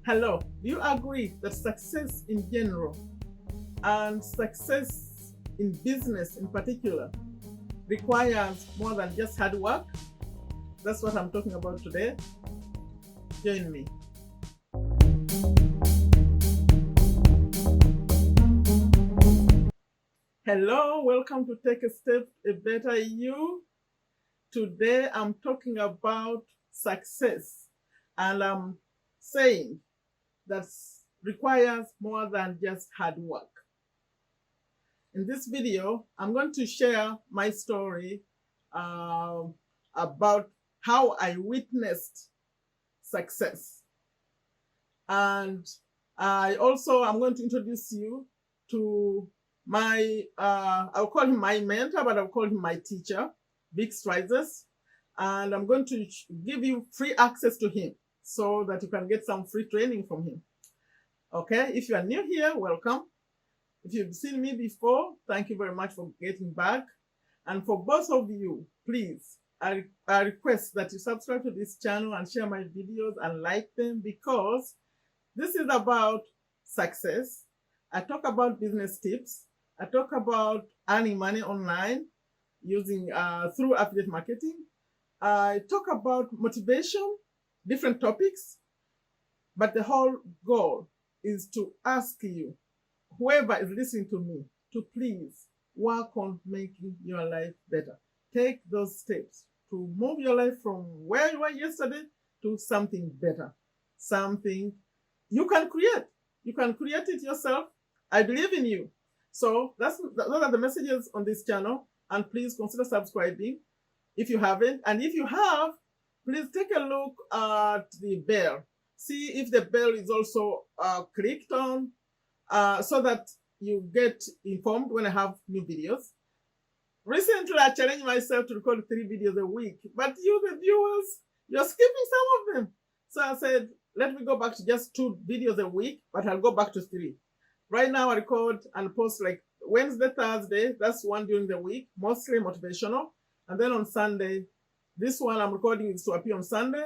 Hello, do you agree that success in general and success in business in particular requires more than just hard work? That's what I'm talking about today. Join me. Hello, welcome to Take a Step, a Better You. Today I'm talking about success, and I'm saying that requires more than just hard work. In this video, I'm going to share my story uh, about how I witnessed success. And I'm going to introduce you to I'll call him my mentor, but I'll call him my teacher, Big Striders. And I'm going to give you free access to him so that you can get some free training from him. Okay, if you are new here, welcome. If you've seen me before, thank you very much for getting back. And for both of you, please, I request that you subscribe to this channel and share my videos and like them, because this is about success. I talk about business tips. I talk about earning money online using through affiliate marketing. I talk about motivation, different topics, but the whole goal is to ask you, whoever is listening to me, to please work on making your life better. Take those steps to move your life from where you were yesterday to something better, something you can create. You can create it yourself. I believe in you. So those are the messages on this channel. And please consider subscribing if you haven't. And if you have, please take a look at the bell. See if the bell is also clicked on, so that you get informed when I have new videos. Recently, I challenged myself to record 3 videos a week, but you, the viewers, you're skipping some of them. So I said, let me go back to just 2 videos a week, but I'll go back to 3. Right now, I record and post like Wednesday, Thursday. That's one during the week, mostly motivational. And then on Sunday, this one I'm recording is to appear on Sunday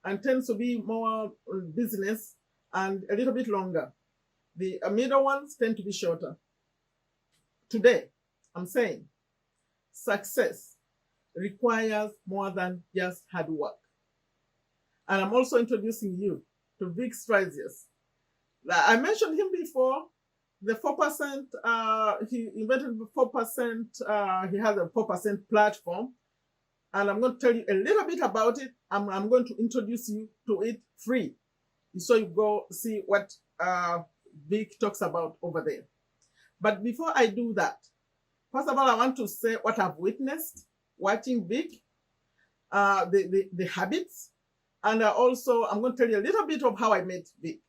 and tends to be more business and a little bit longer. The middle ones tend to be shorter. Today, I'm saying success requires more than just hard work. And I'm also introducing you to Vic Strizius. I mentioned him before. The 4%, he invented 4%, he has a 4% platform. And I'm going to tell you a little bit about it. I'm going to introduce you to it free. So you go see what Vic talks about over there. But before I do that, first of all, I want to say what I've witnessed watching Vic, the habits, and also I'm going to tell you a little bit of how I met Vic.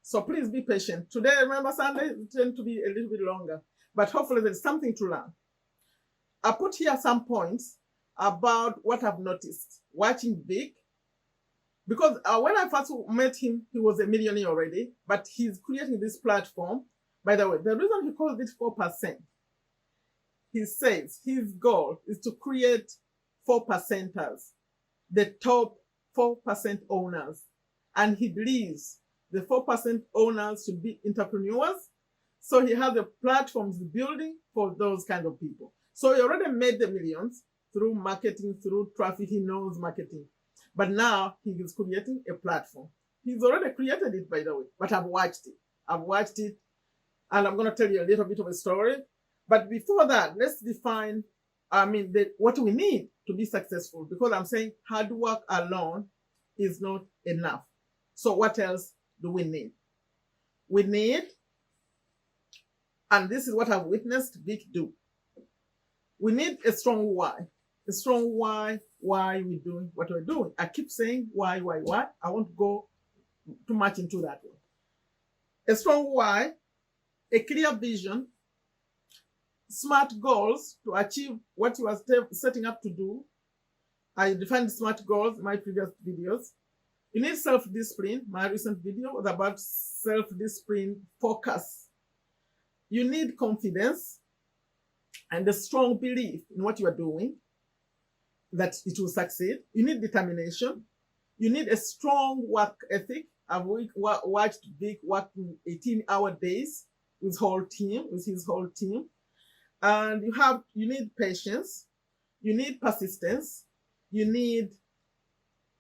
So please be patient. Today, remember, Sunday tend to be a little bit longer, but hopefully there's something to learn. I put here some points about what I've noticed watching Vic, because when I first met him, he was a millionaire already, but he's creating this platform. By the way, the reason he calls it 4%, he says his goal is to create 4%ers, the top 4% owners. And he believes the 4% owners should be entrepreneurs. So he has a platform building for those kind of people. So he already made the millions through marketing, through traffic. He knows marketing. But now he is creating a platform. He's already created it, by the way, but I've watched it. And I'm going to tell you a little bit of a story. But before that, let's define, what we need to be successful. Because I'm saying hard work alone is not enough. So what else do we need? We need, and this is what I've witnessed Vic do, we need a strong why. A strong why we're doing what we're doing. I keep saying why. I won't go too much into that one. A strong why, a clear vision, smart goals to achieve what you are setting up to do. I defined smart goals in my previous videos. You need self-discipline. My recent video was about self-discipline focus. You need confidence and a strong belief in what you are doing, that it will succeed. You need determination. You need a strong work ethic. watched Vic working 18-hour days with his whole team. And you need patience, you need persistence, you need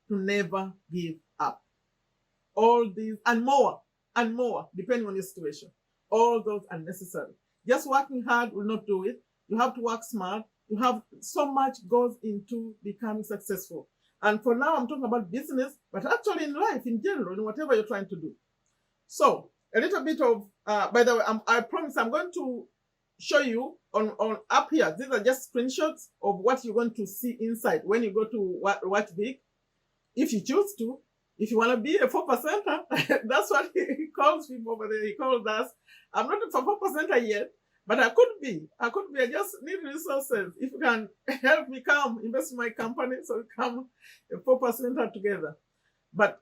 to never give up. All these and more, depending on your situation. All those are necessary. Just working hard will not do it. You have to work smart. You have so much goes into becoming successful. And for now, I'm talking about business, but actually in life, in general, in whatever you're trying to do. So a little bit of, by the way, I promise I'm going to show you on up here. These are just screenshots of what you're going to see inside when you go to Watch Big. If you choose to, if you want to be a 4%er, that's what he calls people over there. He calls us. I'm not a 4%er yet, but I could be. I just need resources. If you can help me come invest in my company, so we come a 4%er together. But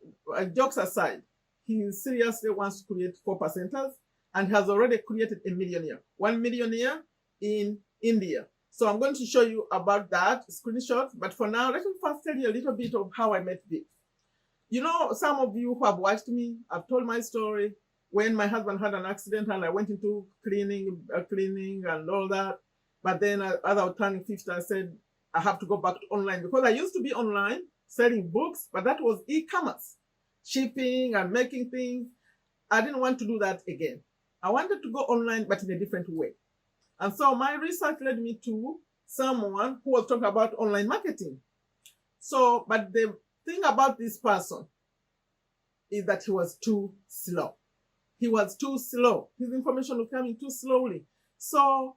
jokes aside, he seriously wants to create 4%ers and has already created a millionaire, 1 millionaire in India. So I'm going to show you about that screenshot. But for now, let me first tell you a little bit of how I met Vic. You know, some of you who have watched me, I've told my story when my husband had an accident and I went into cleaning and all that. But then as I was turning 50, I said, I have to go back to online because I used to be online selling books, but that was e-commerce, shipping and making things. I didn't want to do that again. I wanted to go online, but in a different way. And so my research led me to someone who was talking about online marketing. So, but the thing about this person is that he was too slow. He was too slow. His information was coming too slowly. So,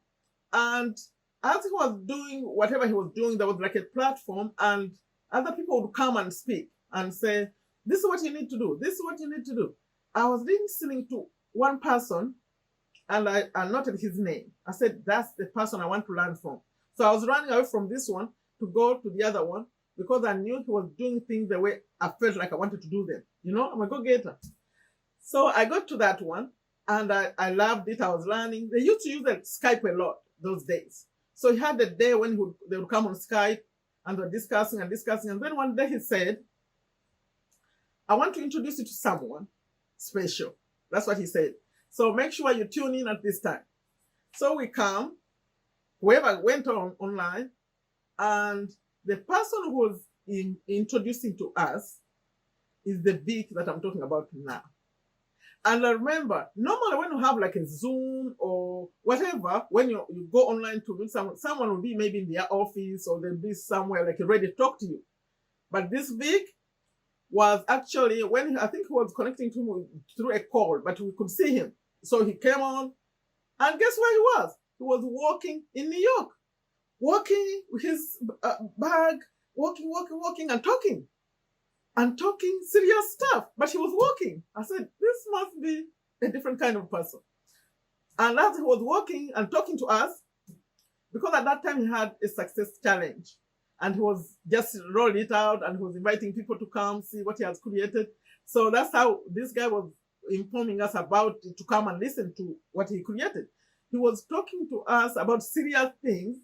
and as he was doing whatever he was doing, there was like a platform and other people would come and speak and say, this is what you need to do. This is what you need to do. I was listening to one person and I noted his name. I said, that's the person I want to learn from. So I was running away from this one to go to the other one because I knew he was doing things the way I felt like I wanted to do them. You know, I'm a go-getter. So I got to that one and I loved it. I was learning. They used to use Skype a lot those days. So he had a day when they would come on Skype and they're discussing. And then one day he said, I want to introduce you to someone special. That's what he said. So make sure you tune in at this time. So we come, whoever went online, and the person who was introducing to us is the Vic that I'm talking about now. And I remember, normally when you have like a Zoom or whatever, when you go online to meet someone will be maybe in their office or they'll be somewhere like ready to talk to you. But this Vic was actually, I think he was connecting to him through a call, but we could see him. So he came on, and guess where he was? He was walking in New York, walking with his bag, walking and talking serious stuff. But he was walking. I said, this must be a different kind of person. And as he was walking and talking to us, because at that time he had a success challenge, and he was just rolling it out and he was inviting people to come see what he has created. So that's how this guy was informing us about it, to come and listen to what he created. He was talking to us about serious things,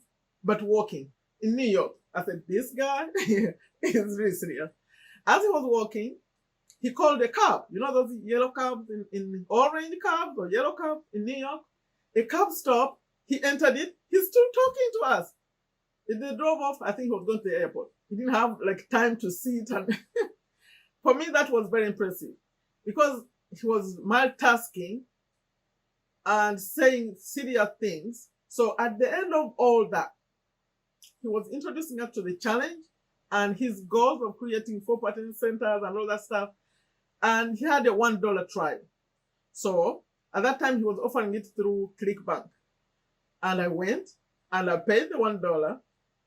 but walking in New York. I said, this guy is really serious. As he was walking, he called a cab. You know those yellow cabs in orange cabs or yellow cabs in New York? A cab stopped. He entered it. He's still talking to us. They drove off. I think he was going to the airport. He didn't have like time to sit. And for me, that was very impressive because he was multitasking and saying serious things. So at the end of all that, he was introducing us to the challenge and his goals of creating 4% centers and all that stuff. And he had a $1 trial. So at that time, he was offering it through ClickBank. And I went and I paid the $1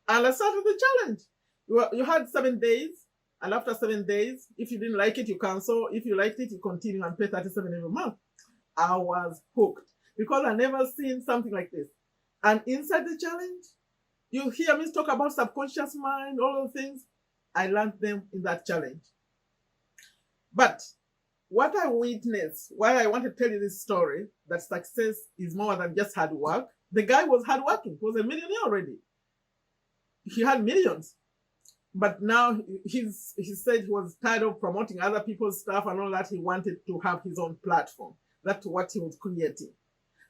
and I started the challenge. You had 7 days. And after 7 days, if you didn't like it, you cancel. If you liked it, you continue and pay $37 every month. I was hooked because I never seen something like this. And inside the challenge, you hear me talk about subconscious mind, all those things. I learned them in that challenge. But what I witnessed, why I want to tell you this story, that success is more than just hard work. The guy was hardworking. He was a millionaire already. He had millions. But now he said he was tired of promoting other people's stuff and all that. He wanted to have his own platform. That's what he was creating.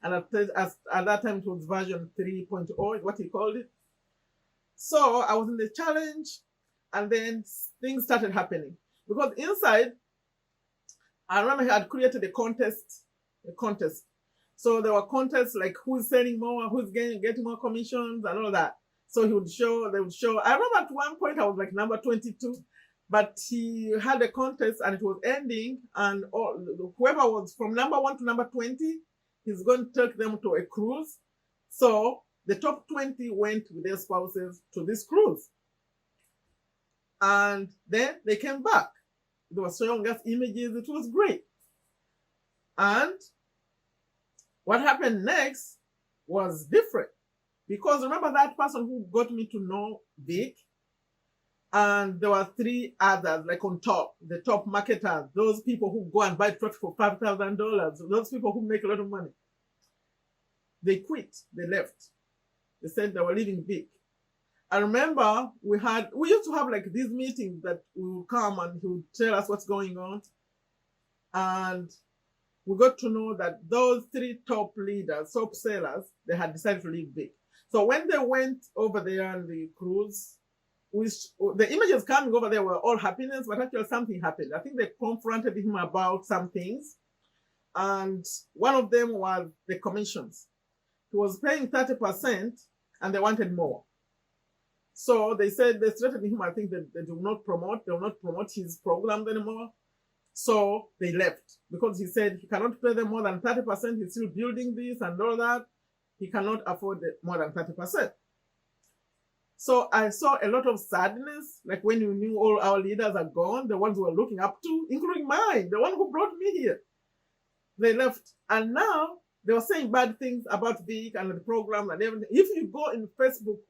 And at that time, it was version 3.0, is what he called it. So I was in the challenge, and then things started happening. Because inside, I remember he had created a contest. So there were contests like who's selling more, who's getting more commissions and all that. So they would show. I remember at one point I was like number 22, but he had a contest and it was ending, and whoever was from number 1 to number 20, he's going to take them to a cruise. So the top 20 went with their spouses to this cruise. And then they came back. They were showing us images. It was great. And what happened next was different. Because remember that person who got me to know Vic? And there were 3 others, like on top, the top marketers, those people who go and buy trucks for $5,000, those people who make a lot of money. They quit, they left. They said they were leaving Vic. I remember we used to have like these meetings that we would come and he would tell us what's going on. And we got to know that those 3 top leaders, top sellers, they had decided to leave Vic. So when they went over there on the cruise, the images coming over there were all happiness, but actually something happened. I think they confronted him about some things. And one of them was the commissions. He was paying 30% and they wanted more. So they said, they threatened him, I think that they will not promote his programs anymore. So they left because he said he cannot pay them more than 30%. He's still building this and all that. He cannot afford more than 30%. So I saw a lot of sadness, like when you knew all our leaders are gone, the ones we were looking up to, including mine, the one who brought me here. They left. And now they were saying bad things about Vic and the program and everything. If you go in Facebook,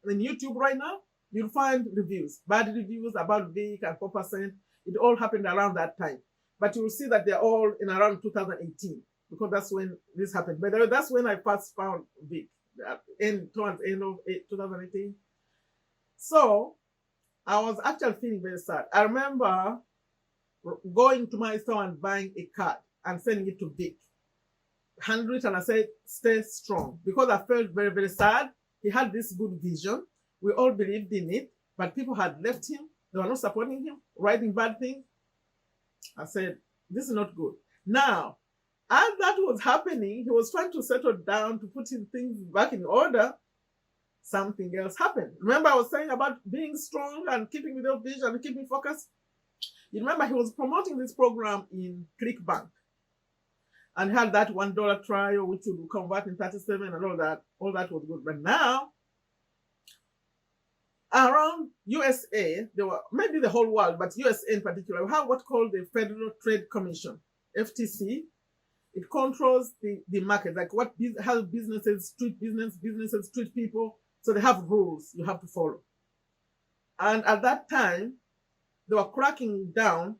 in YouTube right now, you'll find reviews, bad reviews about Vic and 4%. It all happened around that time. But you will see that they're all in around 2018, because that's when this happened. By the way, that's when I first found Vic, towards the end of 2018. So I was actually feeling very sad. I remember going to my store and buying a card and sending it to Vic. Handwritten, I said, stay strong. Because I felt very, very sad. He had this good vision. We all believed in it, but people had left him. They were not supporting him, writing bad things. I said, this is not good. Now, as that was happening, he was trying to settle down, to put his things back in order. Something else happened. Remember I was saying about being strong and keeping with your vision and keeping focused? You remember he was promoting this program in ClickBank and had that $1 trial, which would convert in 37 and all that. All that was good. But now, around USA, there were, maybe the whole world, but USA in particular, we have what's called the Federal Trade Commission, FTC. It controls the market, like how businesses treat businesses treat people. So they have rules you have to follow. And at that time, they were cracking down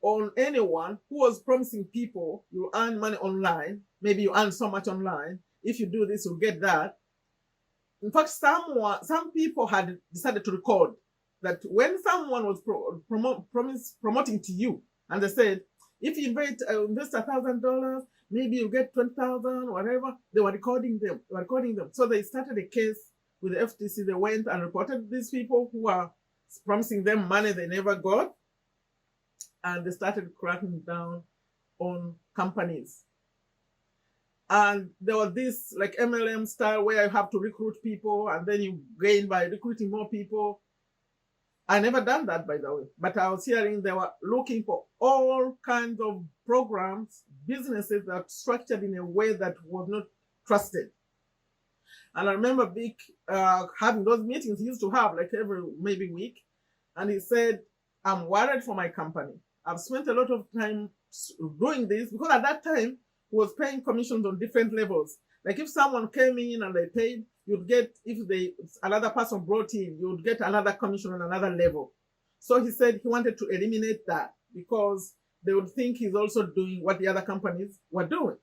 on anyone who was promising people you earn money online. Maybe you earn so much online. If you do this, you'll get that. In fact, some people had decided to record that when someone was promoting to you, and they said, if you invest $1,000, maybe you get 20,000, whatever. They were recording them. So they started a case with the FTC. They went and reported these people who are promising them money they never got, and they started cracking down on companies. And there was this like MLM style where you have to recruit people and then you gain by recruiting more people. I never done that, by the way, but I was hearing they were looking for all kinds of programs, businesses that are structured in a way that was not trusted. And I remember Vic having those meetings he used to have like every maybe week. And he said, I'm worried for my company. I've spent a lot of time doing this because at that time he was paying commissions on different levels. Like if someone came in and they paid, you'd get, if another person brought in, you'd get another commission on another level. So he said he wanted to eliminate that because they would think he's also doing what the other companies were doing.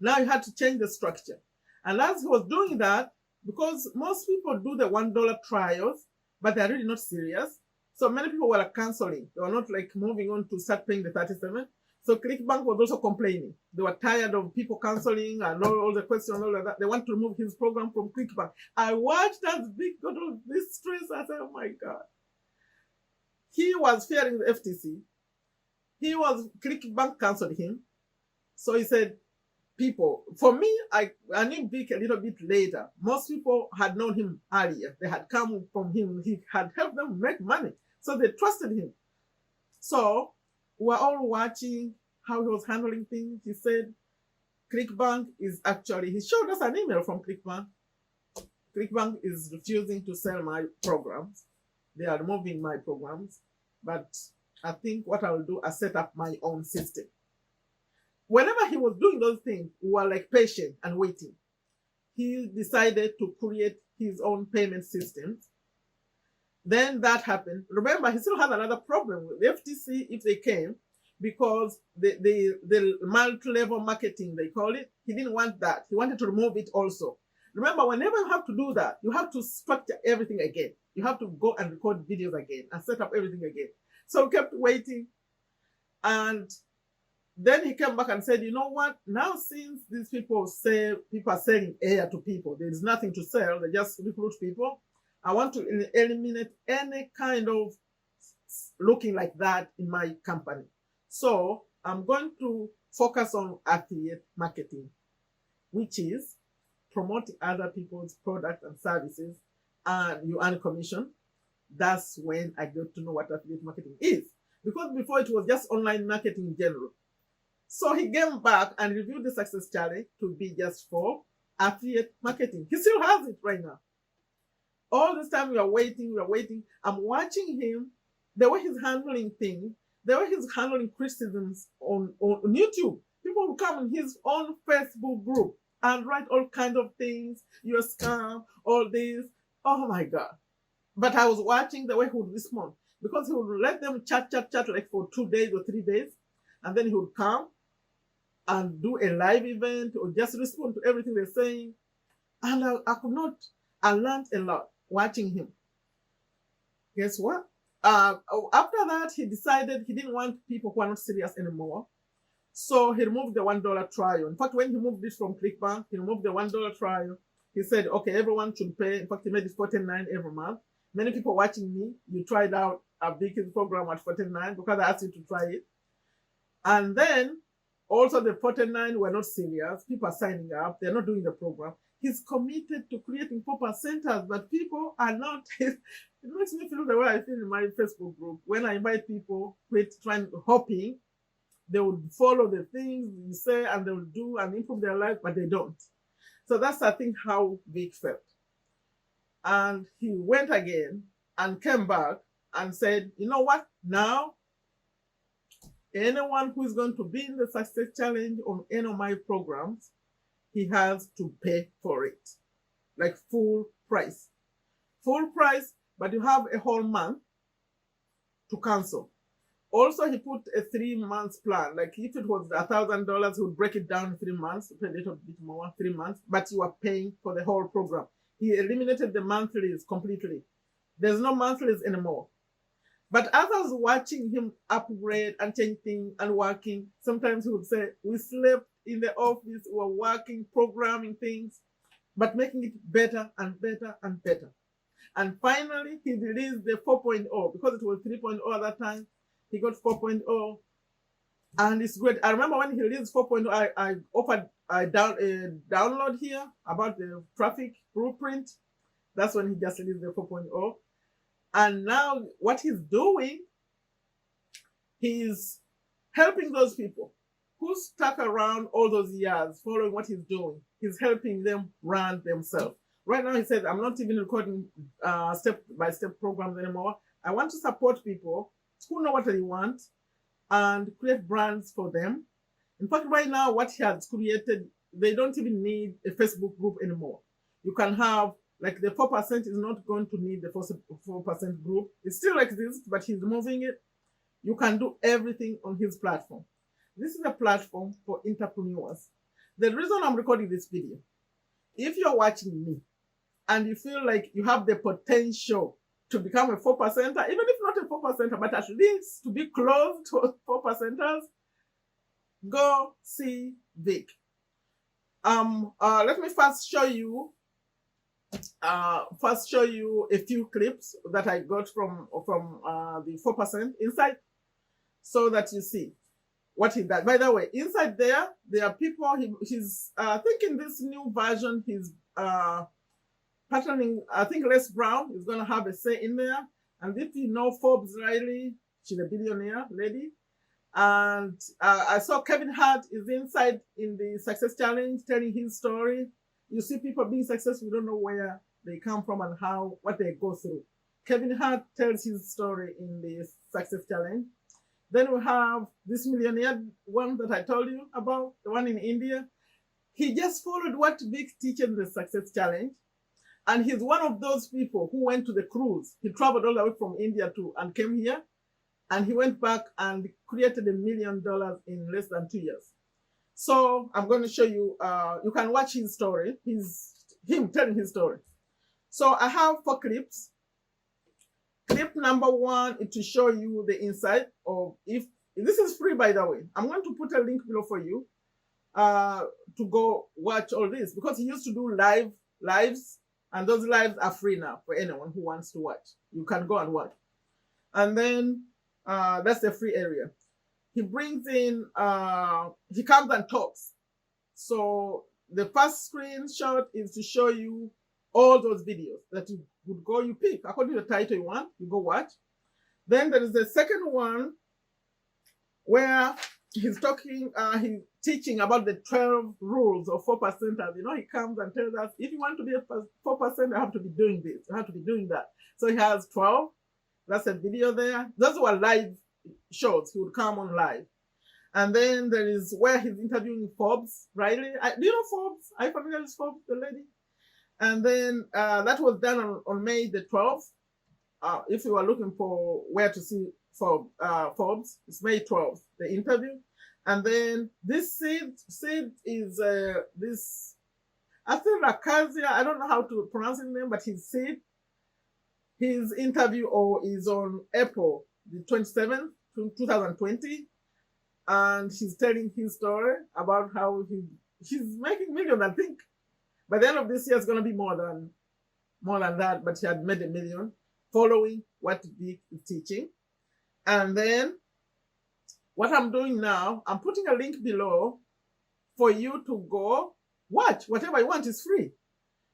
Now he had to change the structure. And as he was doing that, because most people do the $1 trials, but they're really not serious. So many people were canceling. They were not like moving on to start paying the 37. So ClickBank was also complaining. They were tired of people canceling and all the questions, all of that. They want to remove his program from ClickBank. I watched that big god of this stress. I said, oh my God. He was fearing the FTC. ClickBank canceled him. So he said, people, for me, I knew Vic a little bit later. Most people had known him earlier. They had come from him. He had helped them make money. So they trusted him. So we're all watching how he was handling things. He said, ClickBank is actually, he showed us an email from ClickBank. ClickBank is refusing to sell my programs. They are removing my programs. But I think what I will do is set up my own system. Whenever he was doing those things, we were like patient and waiting. He decided to create his own payment systems. Then that happened. Remember, he still had another problem with the FTC if they came, because the multi-level marketing, they call it, he didn't want that. He wanted to remove it also. Remember, whenever you have to do that, you have to structure everything again. You have to go and record videos again and set up everything again. So we kept waiting. And then he came back and said, you know what? Now, since these people say people are selling air to people, there is nothing to sell, they just recruit people. I want to eliminate any kind of looking like that in my company. So I'm going to focus on affiliate marketing, which is promoting other people's products and services, and you earn commission. That's when I got to know what affiliate marketing is. Because before it was just online marketing in general. So he came back and reviewed the success challenge to be just for affiliate marketing. He still has it right now. All this time we are waiting. I'm watching him, the way he's handling things, the way he's handling criticisms on YouTube. People will come in his own Facebook group and write all kinds of things. You're a scam, all this. Oh my God. But I was watching the way he would respond, because he would let them chat like for 2 days or 3 days. And then he would come and do a live event or just respond to everything they're saying. And I learned a lot watching him. Guess what? After that, he decided he didn't want people who are not serious anymore. So he removed the $1 trial. In fact, when he moved this from ClickBank, he removed the $1 trial. He said, okay, everyone should pay. In fact, he made it $49 every month. Many people watching me, you tried out a Vicky's program at $49 because I asked you to try it. And then also the $49 were not serious. People are signing up. They're not doing the program. He's committed to creating proper centers, but people are not. It makes me feel the way I feel in my Facebook group. When I invite people, hoping they would follow the things you say and they will do and improve their life, but they don't. So that's, I think, how Vic felt. And he went again and came back and said, you know what? Now, anyone who is going to be in the Success Challenge on any of my programs, he has to pay for it. Like full price. Full price, but you have a whole month to cancel. Also, he put a 3 months plan. Like if it was $1,000, he would break it down in 3 months, pay a little bit more, 3 months, but you are paying for the whole program. He eliminated the monthlies completely. There's no monthlies anymore. But as I was watching him upgrade and change things and working, sometimes he would say, we slept in the office, we were working, programming things, but making it better and better and better. And finally, he released the 4.0 because it was 3.0 at that time. He got 4.0 and it's great. I remember when he released 4.0, I offered a download here about the traffic blueprint. That's when he just released the 4.0. And now what he's doing, he's helping those people who stuck around all those years following what he's doing. He's helping them run themselves. Right now, he said, I'm not even recording step-by-step programs anymore. I want to support people who know what they want and create brands for them. In fact, right now, what he has created, they don't even need a Facebook group anymore. You can have, like the 4% is not going to need the 4% group. It still exists, but he's removing it. You can do everything on his platform. This is a platform for entrepreneurs. The reason I'm recording this video, if you're watching me and you feel like you have the potential to become a 4%er, even if not a 4%er, but at least to be close to 4%ers, go see Vic. Let me first show you a few clips that I got from the 4% Insight, so that you see what he does. By the way, inside there are people. He's I think in this new version he's patterning. I think Les Brown is going to have a say in there. And if you know Forbes Riley, she's a billionaire lady. And I saw Kevin Hart is inside in the Success Challenge telling his story. You see people being successful, you don't know where they come from and what they go through. Kevin Hart tells his story in the Success Challenge. Then we have this millionaire one that I told you about, the one in India. He just followed what Vic teaches in the Success Challenge. And he's one of those people who went to the cruise. He traveled all the way from India and came here. And he went back and created $1 million in less than 2 years. So I'm going to show you, you can watch his story, him telling his story. So I have 4 clips. Clip number 1 is to show you the insight of, if this is free, by the way. I'm going to put a link below for you to go watch all this, because he used to do lives, and those lives are free now for anyone who wants to watch. You can go and watch. And then that's the free area. He brings in, he comes and talks. So the first screenshot is to show you all those videos that you would go, you pick according to the title you want, you go watch. Then there is the second one where he's talking, he's teaching about the 12 rules of 4%ers. You know, he comes and tells us, if you want to be a 4%, you have to be doing this, you have to be doing that. So he has 12. That's a video there. Those were live shows. He would come on live. And then there is where he's interviewing Forbes Riley. Do you know Forbes? Are you familiar with Forbes, the lady? And then that was done on May the 12th. If you are looking for where to see Forbes, it's May 12th, the interview. And then this Sid is this, I think Rakazia, I don't know how to pronounce his name, but he's Sid. His interview is on April the 27th, 2020. And he's telling his story about how he's making millions. I think by the end of this year, it's going to be more than that, but he had made $1 million following what Vic is teaching. And then what I'm doing now, I'm putting a link below for you to go watch. Whatever you want is free.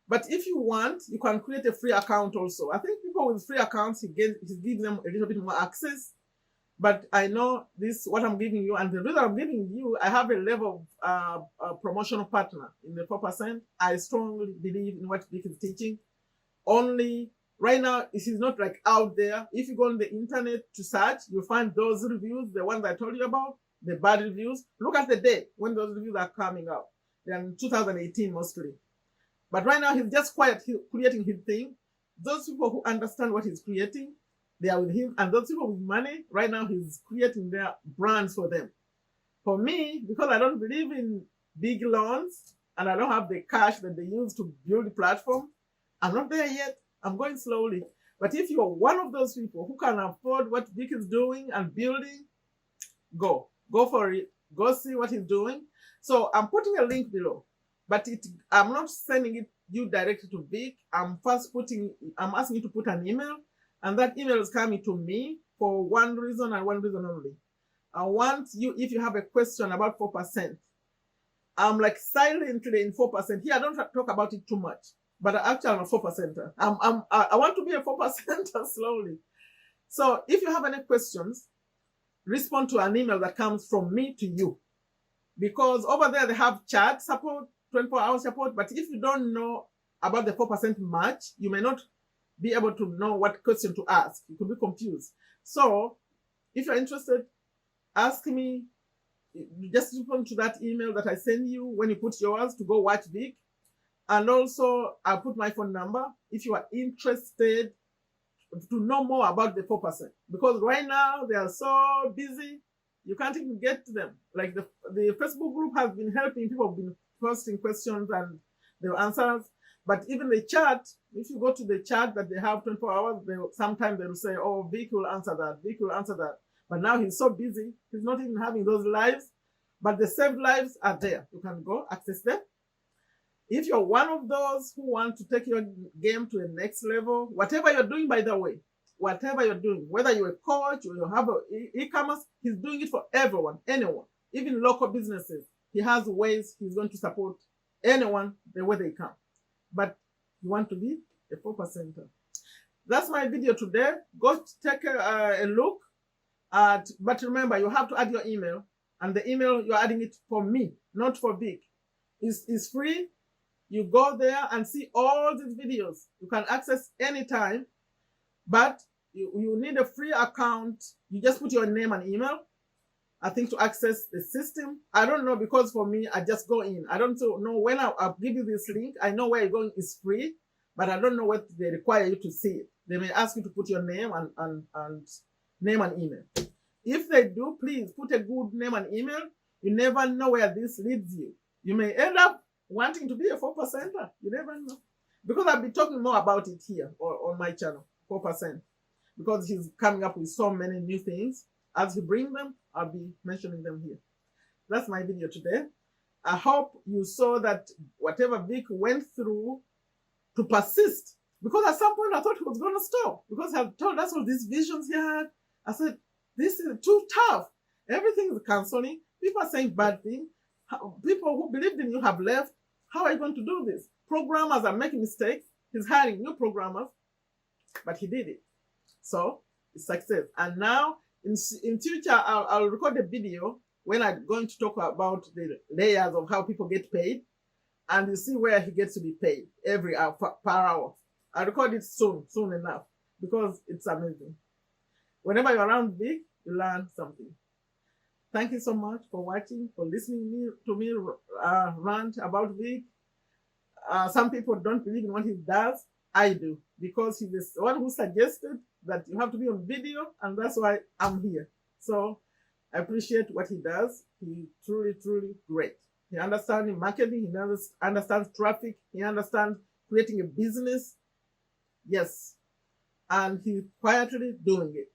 But if you want, you can create a free account also. I think people with free accounts, he gives them a little bit more access. But I know this, what I'm giving you, and the reason I'm giving you, I have a level of promotional partner in the 4%. I strongly believe in what Vic is teaching. Only right now, it is not like out there. If you go on the internet to search, you'll find those reviews, the ones I told you about, the bad reviews. Look at the day when those reviews are coming out. They're in 2018 mostly. But right now, he's just quiet, creating his thing. Those people who understand what he's creating, they are with him. And those people with money, right now, he's creating their brands for them. For me, because I don't believe in big loans, and I don't have the cash that they use to build the platform, I'm not there yet. I'm going slowly. But if you're one of those people who can afford what Vic is doing and building, go for it. Go see what he's doing. So I'm putting a link below. But I'm not sending it you directly to Vic. I'm asking you to put an email, and that email is coming to me for one reason and one reason only. I want you, if you have a question about 4%, I'm like silently in 4%. Here, I don't talk about it too much, but actually I'm a 4%er. I want to be a 4%er slowly. So if you have any questions, respond to an email that comes from me to you. Because over there they have chat support, 24-hour support, but if you don't know about the 4% much, you may not be able to know what question to ask. You could be confused. So if you're interested, ask me. Just respond to that email that I send you when you put yours to go watch Vic. And also, I'll put my phone number if you are interested to know more about the 4%. Because right now, they are so busy, you can't even get to them. Like the Facebook group has been helping. People have been posting questions and their answers. But even the chat, if you go to the chat that they have 24 hours, sometimes they will say, oh, Vic will answer that, Vic will answer that. But now he's so busy, he's not even having those lives. But the saved lives are there. You can go access them. If you're one of those who want to take your game to the next level, whatever you're doing, by the way, whatever you're doing, whether you're a coach or you have e-commerce, he's doing it for everyone, anyone, even local businesses. He has ways he's going to support anyone the way they come. But you want to be a 4%. That's my video today. Go take a look at, but remember, you have to add your email, and the email you're adding it for me, not for Vic. It's free. You go there and see all these videos. You can access anytime, but you need a free account. You just put your name and email, I think, to access the system. I don't know, because for me, I just go in. I don't know when I'll give you this link. I know where you're going is free, but I don't know what they require you to see it. They may ask you to put your name and name and email. If they do, please put a good name and email. You never know where this leads you. You may end up wanting to be a 4%er. You never know. Because I'll be talking more about it here or on my channel, 4%. Because he's coming up with so many new things. As he brings them, I'll be mentioning them here. That's my video today. I hope you saw that whatever Vic went through to persist. Because at some point I thought he was going to stop. Because I told us all these visions he had. I said, this is too tough. Everything is canceling. People are saying bad things. People who believed in you have left. How are you going to do this? Programmers are making mistakes. He's hiring new programmers. But he did it. So, it's success. And now, in future, I'll record a video when I'm going to talk about the layers of how people get paid. And you see where he gets to be paid every hour, per hour. I'll record it soon enough. Because it's amazing. Whenever you're around Vic, you learn something. Thank you so much for watching, for listening to me rant about Vic. Some people don't believe in what he does. I do, because he's the one who suggested that you have to be on video, and that's why I'm here. So I appreciate what he does. He's truly, truly great. He understands marketing. He understands traffic. He understands creating a business. Yes. And he's quietly doing it.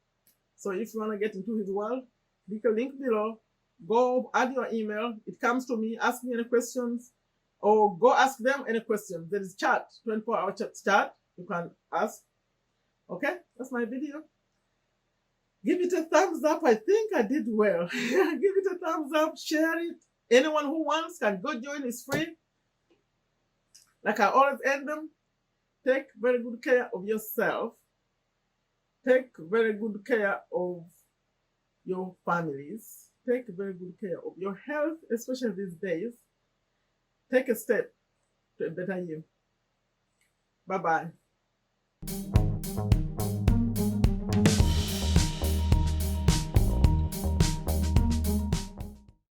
So if you want to get into his world, click a link below. Go add your email. It comes to me. Ask me any questions. Or go ask them any questions. There is chat, 24-hour chat. You can ask. Okay, that's my video. Give it a thumbs up. I think I did well. Give it a thumbs up. Share it. Anyone who wants can go join. It's free. Like I always end them. Take very good care of yourself. Take very good care of your families. Take very good care of your health, especially these days. Take a step to a better you. Bye-bye.